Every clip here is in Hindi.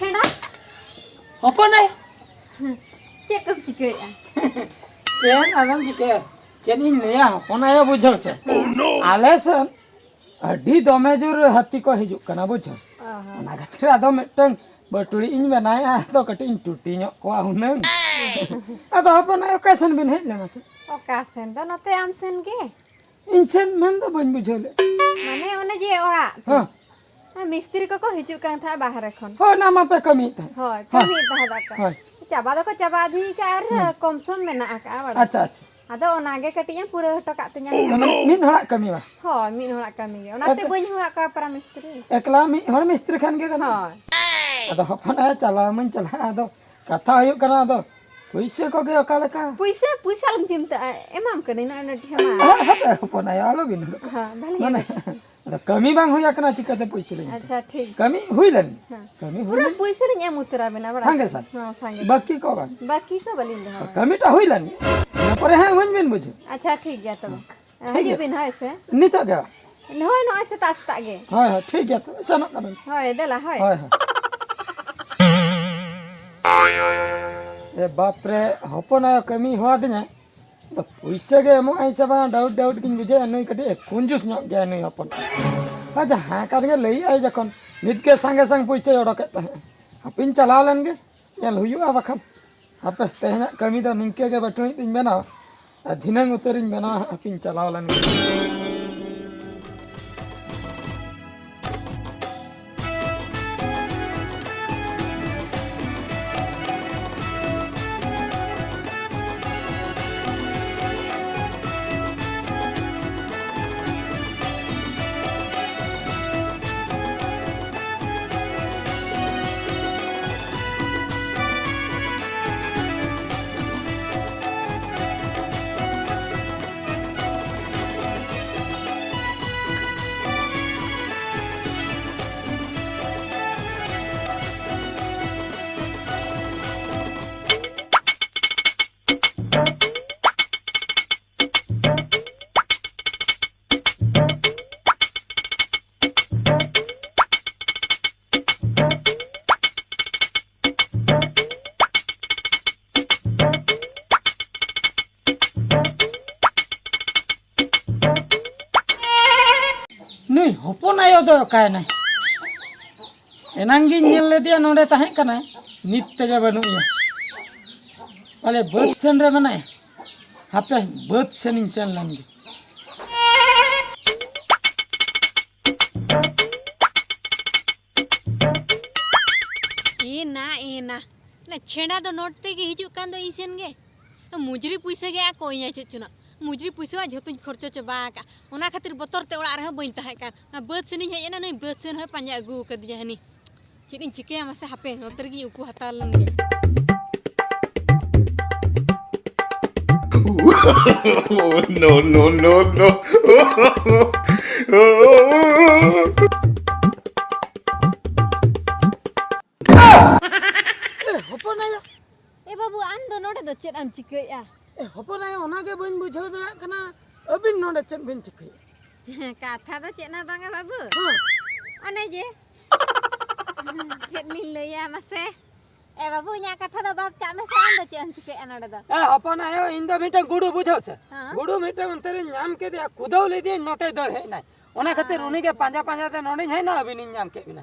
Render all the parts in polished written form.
छेड़ा apa nih cek kau cikgu ya cen adam jika cen ini ya apa nih ya bujur se alasan adi dome jur hati ko hijuk karena bujur naga tera ado meteng berturi ini benaya atau keting tuti nyok ko ahuneng atau apa nih okasan bin hej lah mas okasen तो नते आमसेन के insen men तो बन bujur माने ओने जे ओरा हाँ मिस्त्री को हिजुक कान था बाहर खन हो nama pe kami teh होय कमी तहदा का होय चाबा दको चाबा दी का आर कमसम मेना का बड़ा अच्छा अच्छा आदो ओनागे कटिया पूरा हटका तnya temen min horak kami bah होय मिन होड़ा कमी गे ओनाते बइन होड़ा का para मिस्त्री ekla mi hor mistri kan ke kan होय ado apa nih cala men cala ado kata ayuk karena ado puisi kok ge okala ka पैसा पैसा लम चिंता एमाम कने ना न ठेमा apa nih alo bin हां भले mana ada kami bang huya kena cikate puisi lagi अच्छा ठीक kami huilan kami पूरा पैसा रे nya मुतरा बिना बड़ा sange san हां संगे baki kok bang बाकी सब बलिंद हो kami ta huilan na pore ha wen bin buju अच्छा ठीक गया तब हजे बिन है से ni to ga होय न ऐसे तास्ता गे hoy hoy ठीक है तो sanok kan होय देला होय hoy hoy ए बाप रे हपन आयो कमी हुआ दिने तो पैसे गे एमो ऐसे बा डाउट डाउट किन बुझे नई कटे कुंजुस ᱧᱚᱜ गे नई हपन अच्छा हां कर गे लई आई जखन नित के संगे संग पैसे ओडक त हपिन चला लन गे नेल हुयुआ बखन हपे तेहना कमी दो निंके गे बटुई दिन बेना धिनंग उतरिन बेना हपिन चला लन गे नहीं हपन आयो दो काय ना एनांगी नेल ले दिया नोडे ताहे कना नित तेगे बनुया वाले बद सेन रे बनाए हापे बद सेन इंसान लंगे ए ना ना छेड़ा दो नोट ते गे हिजु कान दो इसेन गे मुजरी पैसा गे कोइया चुना मुजरी पैसा झोतुन खर्चो चबा का ओना खातिर बतर ते ओड़ा रह बइन ताहे का ना बद सेनी हे ना नै बद सेन है पांजा अगु कदिया हनी चिडिन चिके मासे हापे नोतर गी उकु हता लंगे no no no no हपन आयो ए बाबू आन दो नोडे दो चेद आम चिकया हपन आयो ओना के बन बुझाव दरा कना अबिन नोडे चन बिन चिके काथा दो चेना बांगा बाबू हां अने जे चेद निन लया मासे ए बाबू nya काथा दो बात का में से आन दो चेन चिकया नोडे दो ए हपन आयो इन द मिटा गुडू बुझाव से हाँ। गुडू मिटा अंतरे नाम के दिया कुदव ले दिया नते दड़ है ना ओना खातिर उनी के पांजा पांजा ते नोडे है ना अबिन नाम के बिना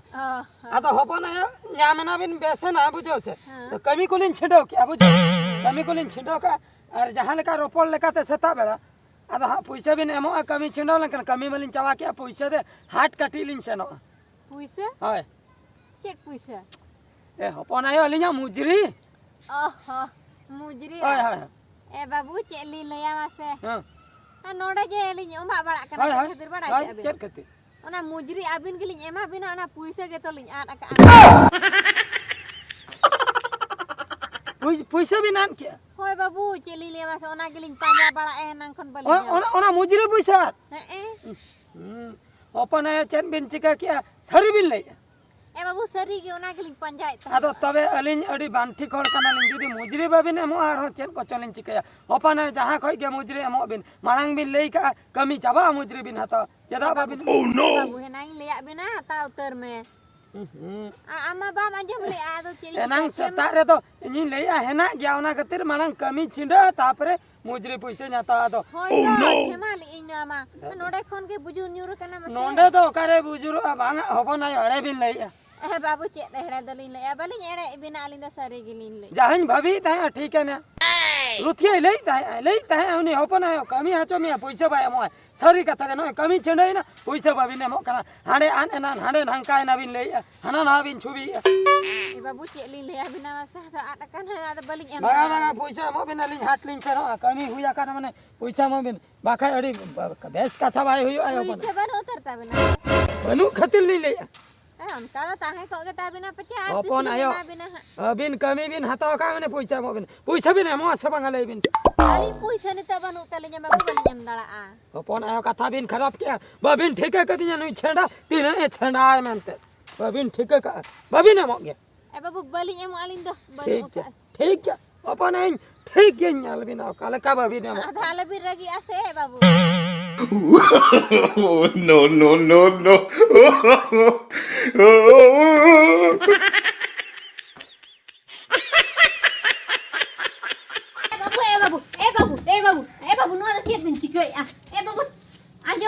आदो हपन आयो नाम ना बिन बेसन आ बुझाव से तो कमी कुलिन छिडो क्या बुझो कमी कुलिन छिडो का और जहां लेका रोपड़ लेका ते सेता बेड़ा आदो हा पैसा बिन एमो कमी छिडो लेकिन कमी मलिन चावा के पैसा दे हाट काटिलिन सेनो पैसा हाय चेद पैसा ए हपन आयो अलिया मुजरी ओहो मुजरी हाय हाय ए बाबू चेद ली लया मासे हां आ नोडे जे लिन ओमा बड़ा कना हाय खातिर बड़ा हाय अबे चेक करते ओना मुजरी आबिन के लिन एमा बिना ओना पैसा के तो लिन आट का पैसा भी नान क्या होय बाबू चेली ले मासे ओना के लिन पांजा बड़ा ए नंखन बलिन ओना मुजरी पैसा ए अपन है चेन बिन चिका क्या सरी बिन ले ए बाबू सरी के ओना के लिन पंचायत आदो तबे अलिन अडी बांठी खोल कना लिन जुदी मुजरी बाबिन एमो आर हो चेन को चलिन चिका अपन है जहां खय के मुजरी एमो बिन मांग बिन ले का कमी चाबा मुजरी बिन हता जदा बाबिन oh no बाबू हे नाई ले बिना ता उतर में आमा बाम आजम ले आदो चेरी एनांग सेता रे तो इनी लैया हेना गया ओना खातिर मानंग कमी छिंडा तापरे मुजरी पैसा न्याता दो होय तो हेमाली इना मा नोडे खन के बुजुर न्यूर कना मसे नोंडे तो ओकारे बुजुर बांग हबन आय अड़े बिन लैया ए बाबू चे हेड़ा दलिन ले बाली एड़े बिना आलिंदा सारे गिलिन ले जाहिन भाभी ताय ठीक है ना रुथिए लई ताय उनी हपन आय कमी हाचो मिया पैसा बाय म सरी कथा के न कमी छिंडा ना पैसा बाबी ने म कना हाडे आन एना हाडे नंकाय ना बिन लैया हना ना बिन छुबी ए बाबू चे लिन ले बिना सा आटा कना आदा बलिन एम बागा बागा पैसा म बिन लिन हाट लिन छनो कमी हुया का माने पैसा म बिन बाखा अड़ी बेस कथा बाय हुयो आय अपन पैसा बन उतरता बिना बनु खतिल ली लैया उनका तो ताहे को के ता बिना पचे अपन आयो बिना बिन कमी बिन हताव का माने पैसा म बिन पैसा बिन म सबंग ले बिन आली पैसा नि त बन उतले ज बाबू बलिन एम दड़ा आ अपन आयो कथा बिन खराब के बबिन ठीक है कदी नु छेड़ा तीन ए छेड़ा आय मनते बबिन ठीक है का बबिन म गे ए बाबू बलिन एम आलिन दो ठीक है अपन आई ठीक है न्याल बिन काले का बबिन म आधा ले भी रगी आसे है बाबू no, no, no, no. बाबू नो चे बिन चिकई आ ए बाबू आजो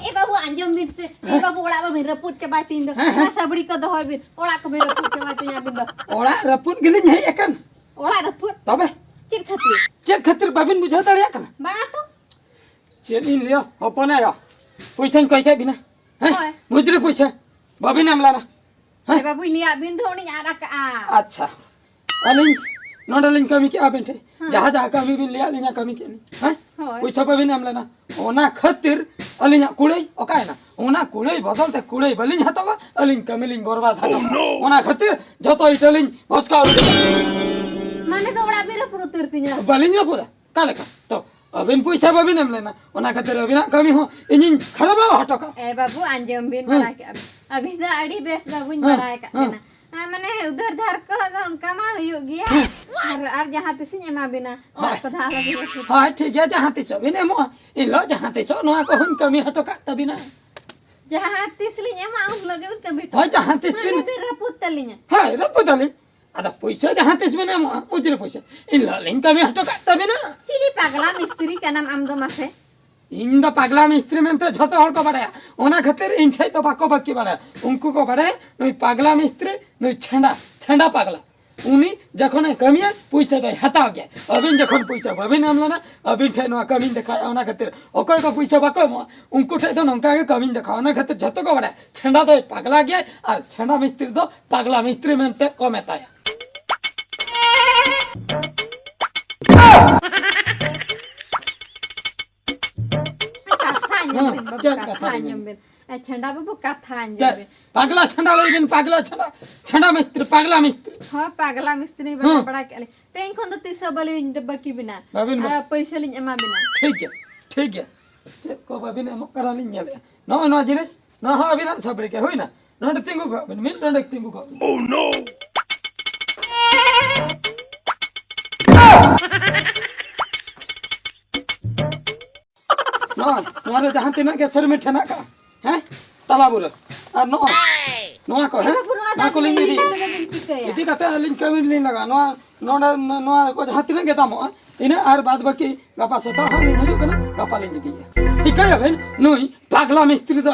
ए बाबू अंजम बिन से ए बाबू ओड़ा बिन रपुट के बातिन दो सबड़ी को दो बिन ओड़ा को बिन रपुट के बातिन बिन दो ओड़ा रपुट गिलिन है एकन ओड़ा रपुट तबे चेक खातिर बबिन बुझा दड़िया कना बाना तो चेनी लियो अपन आयो पैसा कई के बिना हैं मुजरे पैसा बबिन हमला ना ए बाबू लिया बिन धोनी आरा का अच्छा अलिन नोडलिन कमी के आबेंटे जहा जहा कमी बिन लिया लिना कमी के हैं पैसा बबिन हमला ना ओना खातिर अलिन कुड़ई ओकाय ना ओना कुड़ई बदलते कुड़ई बलिन हतवा अलिन कमिलिन बर्बाद हतो ओना खातिर जतो इटलिन भस्का माने तो ओड़ा बिर पुरो तुरती ना बलिन ना पूरा काले का तो अबिन पैसा बबिन हमला ना ओना खातिर अबिना कमी हो इनिन खराब हटका ए बाबू अंजम बिन बना के अभी तो अड़ी बेस बाबू बना के ना माने उधर धार को उनका मा हो गया और जहां तिसिन एमा बिना को धार बिना हां ठीक है जहां तिसो बिना मो इन लो जहां तिसो नोआ को हुन कमी हटका तबिना जहां तिसलिन एमा उन लगे उन कमी हां जहां तिसबिन रपुत तलिन हां रपुत तलिन अदा पैसा जहां तिसबिन मो उजरे पैसा इन लो लिन कमी हटका तबिना चिली पगला मिस्त्री का नाम आमदो मासे इन द पगला मिस्त्री में तो झतो हड़ को बड़ाया ओना खातिर इन छै तो बाको बाकी बड़ाया उनको को बड़े नई पगला मिस्त्री नई छंडा पगला उनी जखन कमिया पैसा दे हता गया अबिन जखन पैसा बबिन हमला ना अबिन ठे नो कमी देखा ओना खातिर ओकर को पैसा बाको मो उनको ठे तो नंका के कमी देखा ओना खातिर झतो को बड़ाया छंडा तो पगला गया और छंडा मिस्त्री तो पगला मिस्त्री में ते कमेताया छंडा बाबू कथा अंजम पगला छंडा लेबिन पगला छंडा मिस्त्री पगला मिस्त्री हां पगला मिस्त्री बड़ा बड़ा के तेन कोन तो तीस बले बकी बिना आ पैसा लिन एमा बिना ठीक है को बबिन एम करा लिन ले नो नो जिनिस न हो बिना सबरे के होइना नोड तिंगु को मिन नोड तिंगु को ओ नो नो नो जहां तिना के सर में ठना का हैं तालाबुर और नो को है ना को लिन दी इति कते लिन कमिन लिन लगा नो को जहां तिना के दामो इने आर बाद बाकी गपा सता हम लिन हजु कना गपा लिन दी ठीक है बहन नुई पागला मिस्त्री दो